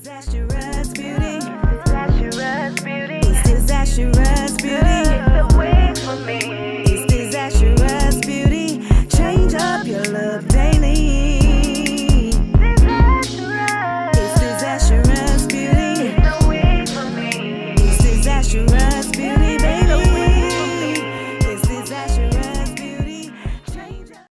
disastrous beauty. Disastrous beauty. It's disastrous beauty. The wig for me. It's disastrous beauty. Change up your look daily. Disastrous. It's disastrous beauty. The wig for me. It's disastrous beauty, baby. It's disastrous beauty. Change up.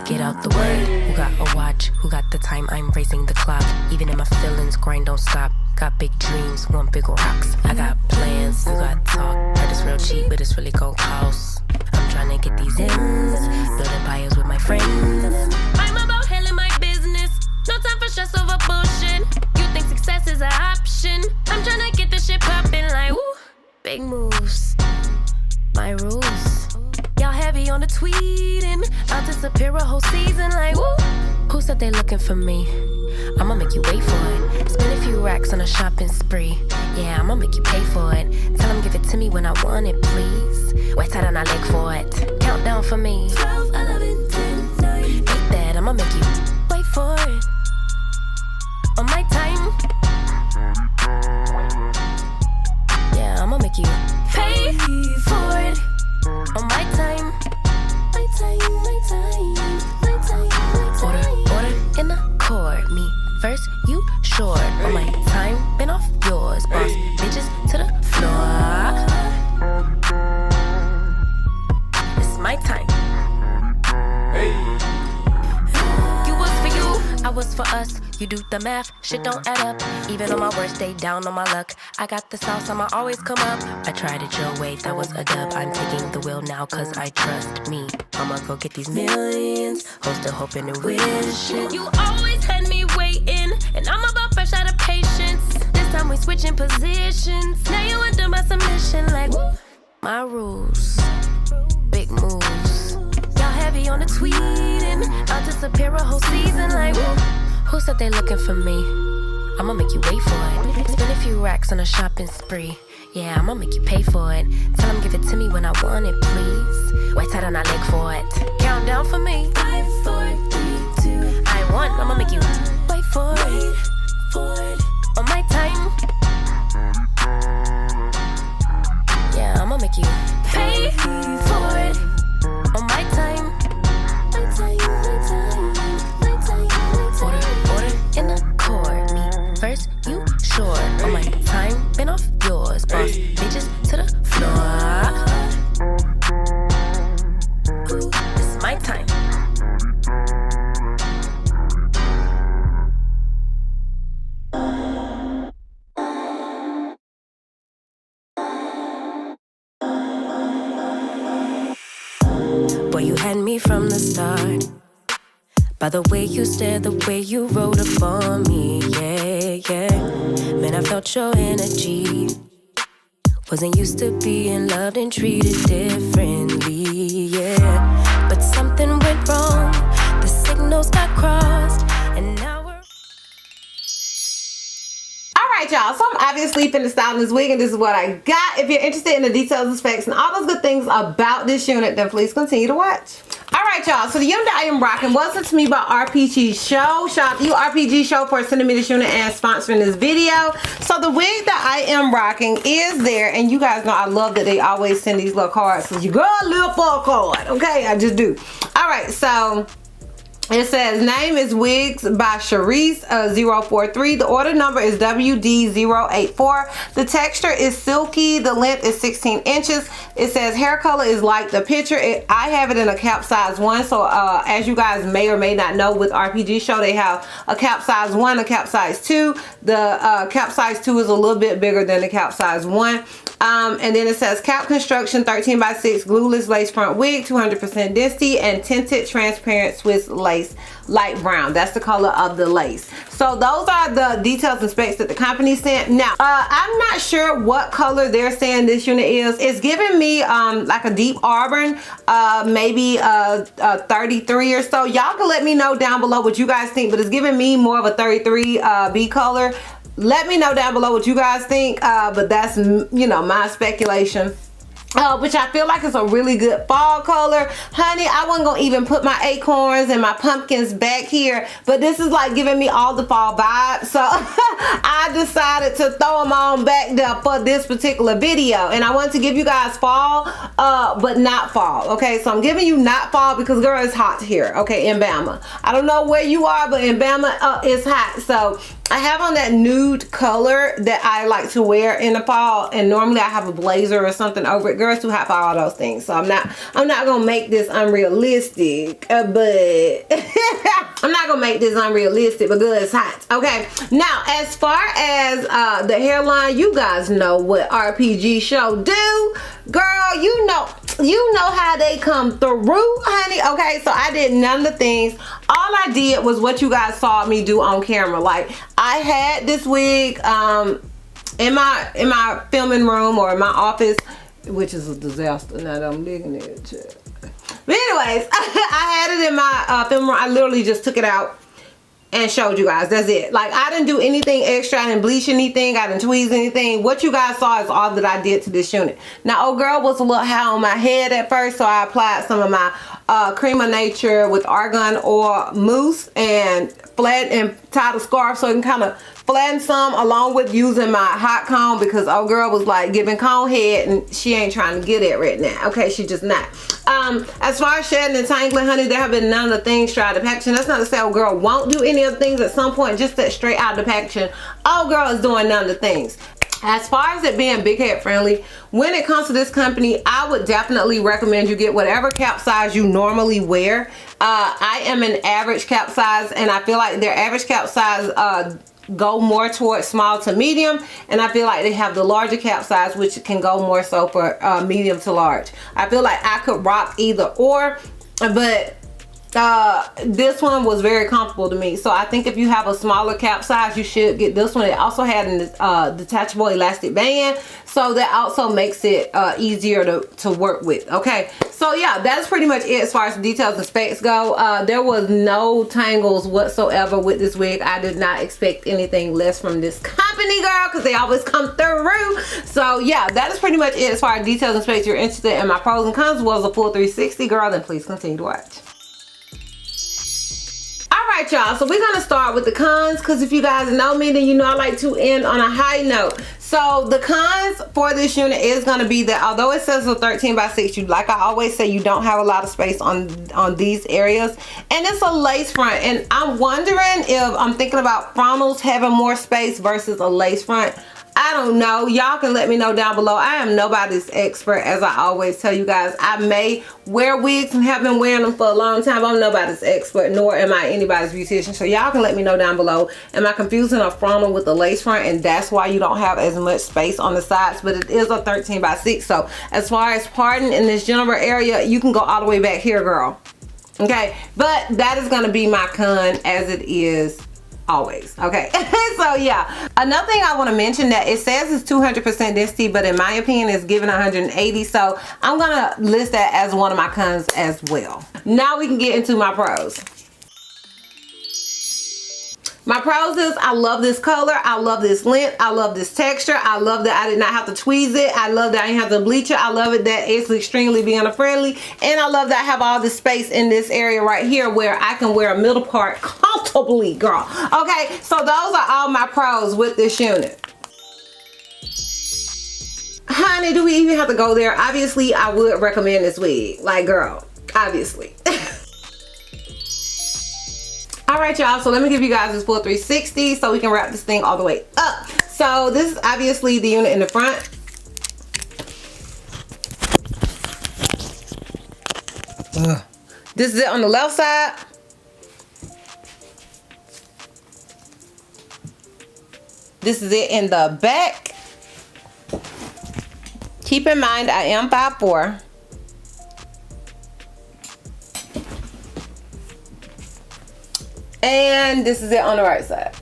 Get out the way. Who got a watch? Who got the time? I'm raising the clock. Even in my feelings, grind don't stop. Got big dreams, want big rocks. I got plans, you got talk. Heard it's real cheap, but it's really gon' cost. I'm trying to get these ends, building empires with my friends. I'm about handling my business. No time for stress over bullshit. You think success is an option? I'm trying to get this shit poppin' like woo. Big moves, my rules. Y'all heavy on the tweeting. I'll disappear a whole season like woo. Who said they looking for me? I'ma make you wait for it. Spend a few racks on a shopping spree. Yeah, I'ma make you pay for it. Tell them give it to me when I want it, please. Wait till I leg for it. Countdown for me. 12, 11, 10, 9. Ain't that I'ma make you wait for it. On my time. Yeah, I'ma make you pay for it. On my time. My time, my time, my time, my time. Order in the court. Me first, you short. On my time, been off yours. Boss bitches to the floor. It's my time. Hey. You was for you, I was for us. You do the math, shit don't add up. Even on my worst day, down on my luck. I got the sauce, I'ma always come up. I tried it your way, that was a dub. I'm taking the wheel now, cause I trust me. I'ma go get these millions. Hope still hoping and wishing. You always had me waiting, and I'm about fresh out of patience. This time we switching positions. Now you under my submission, like woo. My rules, big moves. Y'all heavy on the tweeting. I'll disappear a whole season, like woo. Who said they looking for me? I'ma make you wait for it. Spend a few racks on a shopping spree. Yeah, I'ma make you pay for it. Tell them give it to me when I want it, please. Wait till I leg for it. Countdown for me. 5, 4, 3, 2. I want, I'ma make you wait for it. On my time. Yeah, I'ma make you pay for it. On my time. My time, my time. Order in the court. Me first, you short. On my time, been off yours. Boss bitches to the floor. Ooh, it's my time. Boy, you had me from the start. By the way you stared, the way you wrote up on me, yeah, yeah. Man, I felt your energy. Wasn't used to being loved and treated differently, yeah. But something went wrong, the signals got crossed, and now we're... Alright y'all, so I'm obviously finna style this wig and this is what I got. If you're interested in the details and specs and all those good things about this unit, then please continue to watch. Alright y'all, so the unit that I am rocking was sent to me by Rpgshow. Shout out to you Rpgshow for sending me this unit and sponsoring this video. So the wig that I am rocking is there, and you guys know I love that they always send these little cards. So you girl live for a card, okay? I just do. Alright, so it says name is Wigs by Sharice 043. The order number is WD084. The texture is silky. The length is 16 inches. It says hair color is like the picture. I have it in a cap size 1. So as you guys may or may not know, with Rpgshow they have a cap size 1, a cap size 2. The cap size 2 is a little bit bigger than the cap size 1. And then it says cap construction 13x6 glueless lace front wig, 200% density, and tinted transparent Swiss lace light brown. That's the color of the lace. So those are the details and specs that the company sent. Now I'm not sure what color they're saying this unit is. It's giving me like a deep Auburn, maybe 33 or so. Y'all can let me know down below what you guys think, but it's giving me more of a 33 B color. Let me know down below what you guys think, but that's, you know, my speculation. Which I feel like is a really good fall color. Honey, I wasn't gonna even put my acorns and my pumpkins back here, but this is like giving me all the fall vibes. So I decided to throw them on back there for this particular video. And I wanted to give you guys fall, but not fall. Okay, so I'm giving you not fall because girl, it's hot here, okay, in Bama. I don't know where you are, but in Bama, it's hot. So I have on that nude color that I like to wear in the fall, and normally I have a blazer or something over it. Girl, it's too hot for all those things, so I'm not gonna make this unrealistic, but I'm not gonna make this unrealistic, but good, it's hot. Okay, now as far as the hairline, you guys know what Rpgshow do. Girl, you know how they come through, honey. Okay, so I did none of the things. All I did was what you guys saw me do on camera. Like, I had this wig in my filming room or in my office, which is a disaster now that I'm digging it. But anyways, I had it in my film room. I literally just took it out and showed you guys. That's it. Like, I didn't do anything extra. I didn't bleach anything. I didn't tweeze anything. What you guys saw is all that I did to this unit. Now, old girl was a little high on my head at first, so I applied some of my Cream of Nature with argan oil mousse and tied a scarf so it can kind of flatten some, along with using my hot comb, because old girl was like giving comb head and she ain't trying to get it right now. Okay, she just not. As far as shedding and tangling, honey, there have been none of the things straight out of the packaging. That's not to say old girl won't do any of the things at some point, just that straight out of the packaging, old girl is doing none of the things. As far as it being big head friendly, when it comes to this company, I would definitely recommend you get whatever cap size you normally wear. I am an average cap size, and I feel like their average cap size go more towards small to medium, and I feel like they have the larger cap size, which can go more so for medium to large. I feel like I could rock either or, but this one was very comfortable to me. So I think if you have a smaller cap size, you should get this one. It also had a detachable elastic band, so that also makes it easier to work with. Okay, so yeah, that's pretty much it as far as the details and specs go. There was no tangles whatsoever with this wig. I did not expect anything less from this company, girl, because they always come through. So yeah, that is pretty much it as far as details and specs. You're interested in my pros and cons, was a full 360, girl, then please continue to watch. Alright, y'all, so we're gonna start with the cons, because if you guys know me, then you know I like to end on a high note. So the cons for this unit is going to be that although it says a 13x6, you, like I always say, you don't have a lot of space on these areas, and it's a lace front, and I'm wondering if I'm thinking about frontals having more space versus a lace front. I don't know. Y'all can let me know down below. I am nobody's expert, as I always tell you guys. I may wear wigs and have been wearing them for a long time. I'm nobody's expert, nor am I anybody's beautician. So y'all can let me know down below. Am I confusing a frontal with a lace front, and that's why you don't have as much space on the sides? But it is a 13x6. So as far as parting in this general area, you can go all the way back here, girl. Okay, but that is going to be my con, as it is always. Okay, so yeah, another thing I want to mention, that it says it's 200% density, but in my opinion it's given 180, so I'm gonna list that as one of my cons as well. Now we can get into my pros. My pros is, I love this color, I love this length, I love this texture, I love that I did not have to tweeze it, I love that I didn't have to bleach it, I love it that it's extremely beginner friendly, and I love that I have all the space in this area right here where I can wear a middle part comfortably, girl. Okay, so those are all my pros with this unit. Honey, do we even have to go there? Obviously, I would recommend this wig. Like, girl, obviously. Alright, y'all, so let me give you guys this full 360 so we can wrap this thing all the way up. So this is obviously the unit in the front. This is it on the left side. This is it in the back. Keep in mind, I am 5'4". And this is it on the right side.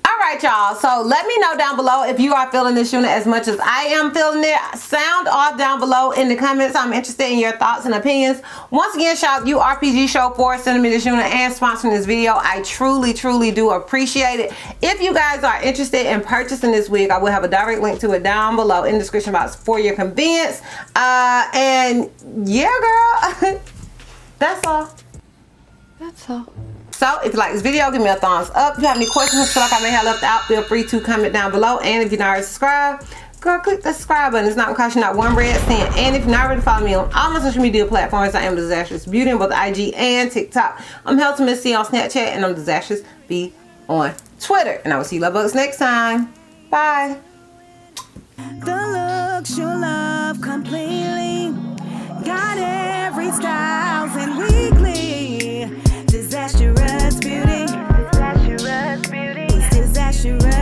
Alright, right, y'all. So let me know down below if you are feeling this unit as much as I am feeling it. Sound off down below in the comments. I'm interested in your thoughts and opinions. Once again, shout out you Rpgshow for sending me this unit and sponsoring this video. I truly, truly do appreciate it. If you guys are interested in purchasing this wig, I will have a direct link to it down below in the description box for your convenience. And yeah, girl, that's all. That's all. So if you like this video, give me a thumbs up. If you have any questions or feel like I may have left out, feel free to comment down below. And if you're not already subscribed, girl, click the subscribe button. It's not gonna cost you not one red cent. And if you're not already following me on all my social media platforms, I am Disastrous Beauty on both IG and TikTok. I'm Healthy Miss C on Snapchat, and I'm Disastrous B on Twitter. And I will see you love bugs next time. Bye. The looks you love completely. Got every styles and weekly. Disastrous beauty. Disastrous beauty. It's disastrous.